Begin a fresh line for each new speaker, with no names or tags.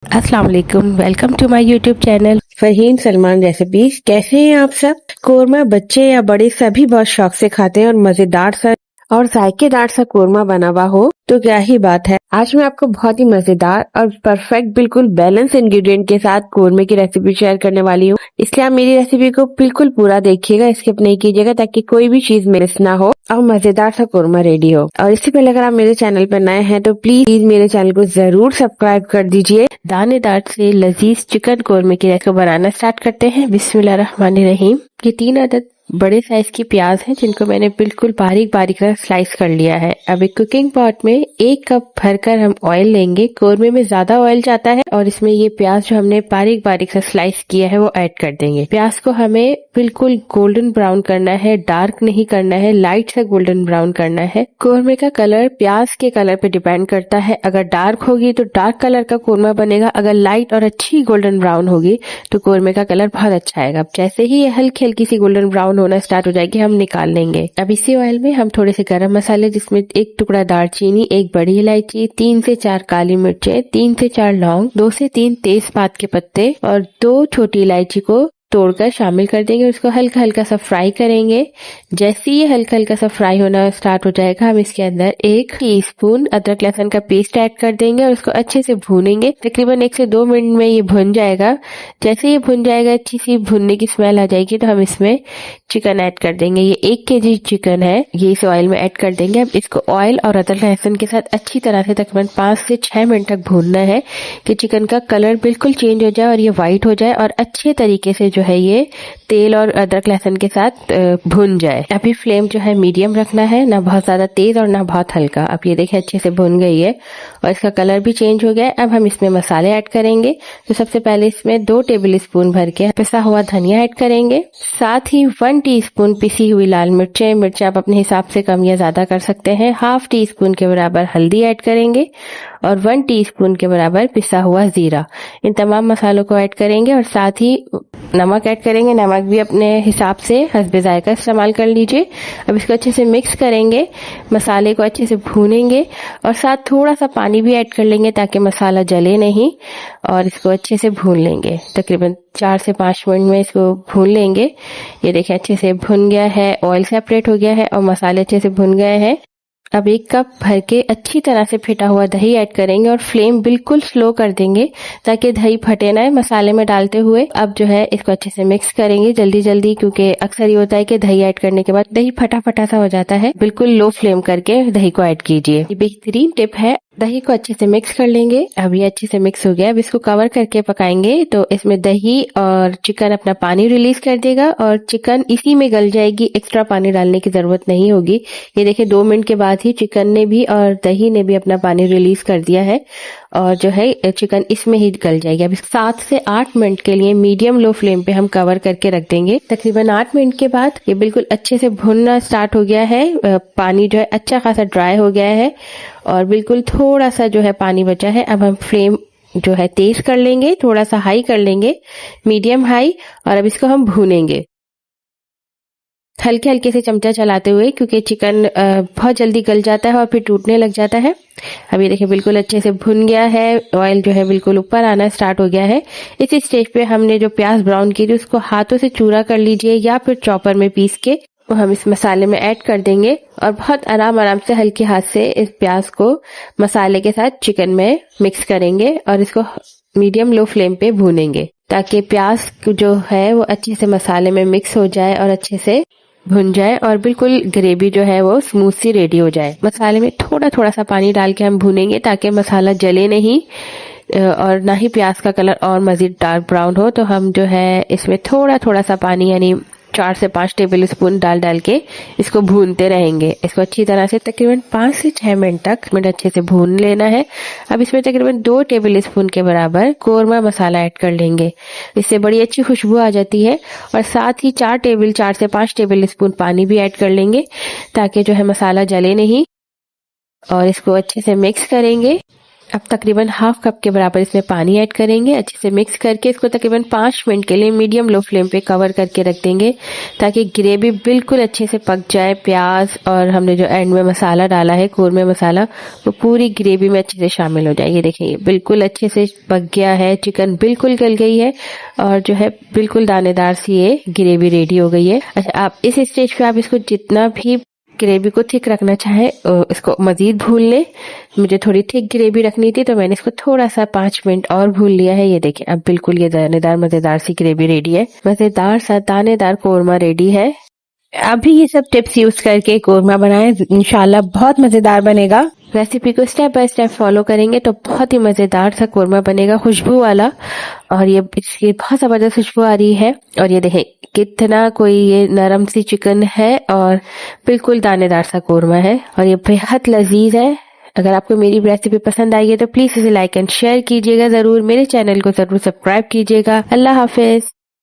अस्सलाम वालेकुम, welcome to my YouTube channel Faheem Salman recipes. कैसे हैं आप सब? कोरमा बच्चे या बड़े सभी बहुत शौक से खाते हैं और मजेदार सा और जायकेदार सा कोरमा बना हुआ हो तो क्या ही बात है। आज मैं आपको बहुत ही मजेदार और परफेक्ट बिल्कुल बैलेंस इंग्रेडिएंट के साथ कोरमे की रेसिपी शेयर करने वाली हूँ, इसलिए आप मेरी रेसिपी को बिल्कुल पूरा देखिएगा, स्किप नहीं कीजिएगा ताकि कोई भी चीज मिस ना हो और मजेदार सा कोरमा रेडी हो। और इससे पहले अगर आप मेरे चैनल पर नए हैं तो प्लीज मेरे चैनल को जरूर सब्सक्राइब कर दीजिए। दानेदार से लजीज चिकन कोरमे की रेसिपी बनाना स्टार्ट करते हैं। बिस्मिल्लाहिर्रहमानिर्रहीम। ये 3 अदद बड़े साइज की प्याज हैं जिनको मैंने बिल्कुल बारीक बारीक सा स्लाइस कर लिया है। अब एक कुकिंग पॉट में 1 कप भरकर हम ऑयल लेंगे। कोरमे में ज्यादा ऑयल जाता है और इसमें ये प्याज जो हमने बारीक बारीक सा स्लाइस किया है वो ऐड कर देंगे। प्याज को हमें बिल्कुल गोल्डन ब्राउन करना है, डार्क नहीं करना है, लाइट सा गोल्डन ब्राउन करना है। कोरमे का कलर प्याज के कलर पे डिपेंड करता है। अगर डार्क होगी तो डार्क कलर का कोरमा बनेगा, अगर लाइट और अच्छी गोल्डन ब्राउन होगी तो कोरमे का कलर बहुत अच्छा आएगा। अब जैसे ही ये हल्की हल्की सी गोल्डन ब्राउन होना स्टार्ट हो जाएगी हम निकाल लेंगे। अब इसी ऑयल में हम थोड़े से गरम मसाले, जिसमें 1 टुकड़ा दालचीनी, 1 बड़ी इलायची, 3 से 4 काली मिर्चें, 3 से 4 लौंग, 2 से 3 तेजपात के पत्ते और 2 छोटी इलायची को तोड़कर शामिल कर देंगे। उसको हल्का हल्का सा फ्राई करेंगे। जैसे ये हल्का हल्का सा फ्राई होना स्टार्ट हो जाएगा हम इसके अंदर 1 टीस्पून अदरक लहसुन का पेस्ट ऐड कर देंगे और उसको अच्छे से भूनेंगे। तकरीबन 1 से 2 मिनट में ये भुन जाएगा। जैसे ये भुन जाएगा, अच्छी सी भुनने की स्मेल आ जाएगी तो हम इसमें चिकन ऐड कर देंगे। ये 1 केजी चिकन है, ये इस ऑयल में ऐड कर देंगे। अब इसको ऑयल और अदरक लहसुन के साथ अच्छी तरह से तकरीबन 5 से 6 मिनट तक भूनना है कि चिकन का कलर बिल्कुल चेंज हो जाए और ये व्हाइट हो जाए और अच्छे तरीके से जो है ये तेल और अदरक लहसुन के साथ भुन जाए। अभी फ्लेम जो है मीडियम रखना है, ना बहुत ज्यादा तेज और ना बहुत हल्का। अब ये देखिए अच्छे से भुन गई है और इसका कलर भी चेंज हो गया है। अब हम इसमें मसाले ऐड करेंगे। तो सबसे पहले इसमें 2 टेबल स्पून भर के पिसा हुआ धनिया ऐड करेंगे। साथ ही 1 टीस्पून पिसी हुई लाल मिर्चें, मिर्च आप अपने हिसाब से कम या ज्यादा कर सकते हैं। हाफ टी स्पून के बराबर हल्दी ऐड करेंगे और 1 टीस्पून के बराबर पिसा हुआ जीरा। इन तमाम मसालों को ऐड करेंगे और साथ ही नमक ऐड करेंगे। नमक भी अपने हिसाब से हस्बे जायका इस्तेमाल कर लीजिए। अब इसको अच्छे से मिक्स करेंगे, मसाले को अच्छे से भूनेंगे और साथ थोड़ा सा पानी भी ऐड कर लेंगे ताकि मसाला जले नहीं और इसको अच्छे से भून लेंगे। तकरीबन 4 से 5 मिनट में इसको भून लेंगे। ये देखिए अच्छे से भुन गया है, ऑयल सेपरेट हो गया है और मसाले अच्छे से भुन गए हैं। अब 1 कप भर के अच्छी तरह से फेटा हुआ दही ऐड करेंगे और फ्लेम बिल्कुल स्लो कर देंगे ताकि दही फटे ना मसाले में डालते हुए। अब जो है इसको अच्छे से मिक्स करेंगे जल्दी जल्दी, क्योंकि अक्सर ये होता है कि दही ऐड करने के बाद दही फटा फटा सा हो जाता है। बिल्कुल लो फ्लेम करके दही को ऐड कीजिए। ये बेहतरीन टिप है। दही को अच्छे से मिक्स कर लेंगे। अब ये अच्छे से मिक्स हो गया। अब इसको कवर करके पकाएंगे तो इसमें दही और चिकन अपना पानी रिलीज कर देगा और चिकन इसी में गल जाएगी, एक्स्ट्रा पानी डालने की जरूरत नहीं होगी। ये देखिए 2 मिनट के बाद ही चिकन ने भी और दही ने भी अपना पानी रिलीज कर दिया है और जो है चिकन इसमें ही गल जाएगी। अब 7 से 8 मिनट के लिए मीडियम लो फ्लेम पे हम कवर करके रख देंगे। तकरीबन 8 मिनट के बाद ये बिल्कुल अच्छे से भुनना स्टार्ट हो गया है। पानी जो है अच्छा खासा ड्राई हो गया है और बिल्कुल थोड़ा सा जो है पानी बचा है। अब हम फ्लेम जो है तेज कर लेंगे, थोड़ा सा हाई कर लेंगे, मीडियम हाई, और अब इसको हम भूनेंगे हल्के हल्के से चमचा चलाते हुए, क्योंकि चिकन बहुत जल्दी गल जाता है और फिर टूटने लग जाता है। अब ये देखिए बिल्कुल अच्छे से भुन गया है, ऑयल जो है बिल्कुल ऊपर आना स्टार्ट हो गया है। इस स्टेज पे हमने जो प्याज ब्राउन की थी उसको हाथों से चूरा कर लीजिए या फिर चॉपर में पीस के वो हम इस मसाले में ऐड कर देंगे और बहुत आराम से हल्के हाथ से इस प्याज को मसाले के साथ चिकन में मिक्स करेंगे और इसको मीडियम लो फ्लेम पे भूनेंगे ताकि प्याज जो है वो अच्छे से मसाले में मिक्स हो जाए और अच्छे से भुन जाए और बिल्कुल ग्रेवी जो है वो स्मूथ सी रेडी हो जाए। मसाले में थोड़ा थोड़ा सा पानी डाल के हम भूनेंगे ताकि मसाला जले नहीं और ना ही प्याज का कलर और मजीद डार्क ब्राउन हो। तो हम जो है इसमें थोड़ा थोड़ा सा पानी यानी 4 से 5 टेबल स्पून डाल के इसको भूनते रहेंगे। इसको अच्छी तरह से तकरीबन 5 से 6 मिनट तक अच्छे से भून लेना है। अब इसमें तकरीबन 2 टेबल स्पून के बराबर कोरमा मसाला ऐड कर लेंगे, इससे बड़ी अच्छी खुशबू आ जाती है। और साथ ही 4 से 5 टेबल स्पून पानी भी ऐड कर लेंगे ताकि जो है मसाला जले नहीं और इसको अच्छे से मिक्स करेंगे। अब तकरीबन हाफ कप के बराबर इसमें पानी ऐड करेंगे। अच्छे से मिक्स करके इसको तकरीबन 5 मिनट के लिए मीडियम लो फ्लेम पे कवर करके रख देंगे ताकि ग्रेवी बिल्कुल अच्छे से पक जाए। प्याज और हमने जो एंड में मसाला डाला है कौरमे मसाला, वो पूरी ग्रेवी में अच्छे से शामिल हो जाए। ये देखिए बिल्कुल अच्छे से पक गया है, चिकन बिल्कुल गल गई है और जो है बिल्कुल दानेदार सी ये ग्रेवी रेडी हो गई है। अच्छा, आप इस स्टेज पे आप इसको जितना भी ग्रेवी को थिक रखना चाहे इसको मजीद भून ले। मुझे थोड़ी थिक ग्रेवी रखनी थी तो मैंने इसको थोड़ा सा 5 मिनट और भून लिया है। ये देखिए अब बिल्कुल ये दानेदार मजेदार सी ग्रेवी रेडी है। मजेदार सा दानेदार कोरमा रेडी है। अभी ये सब टिप्स यूज करके कोरमा बनाएं, इंशाल्लाह बहुत मजेदार बनेगा। रेसिपी को स्टेप बाय स्टेप फॉलो करेंगे तो बहुत ही मजेदार सा कोरमा बनेगा, खुशबू वाला। और ये इसकी बहुत जबरदस्त खुशबू आ रही है। और ये देखें कितना कोई ये नरम सी चिकन है और बिल्कुल दानेदार सा कोरमा है और ये बेहद लजीज है। अगर आपको मेरी रेसिपी पसंद आई है तो प्लीज इसे लाइक एंड शेयर कीजिएगा। जरूर मेरे चैनल को जरूर सब्सक्राइब कीजिएगा। अल्लाह हाफिज।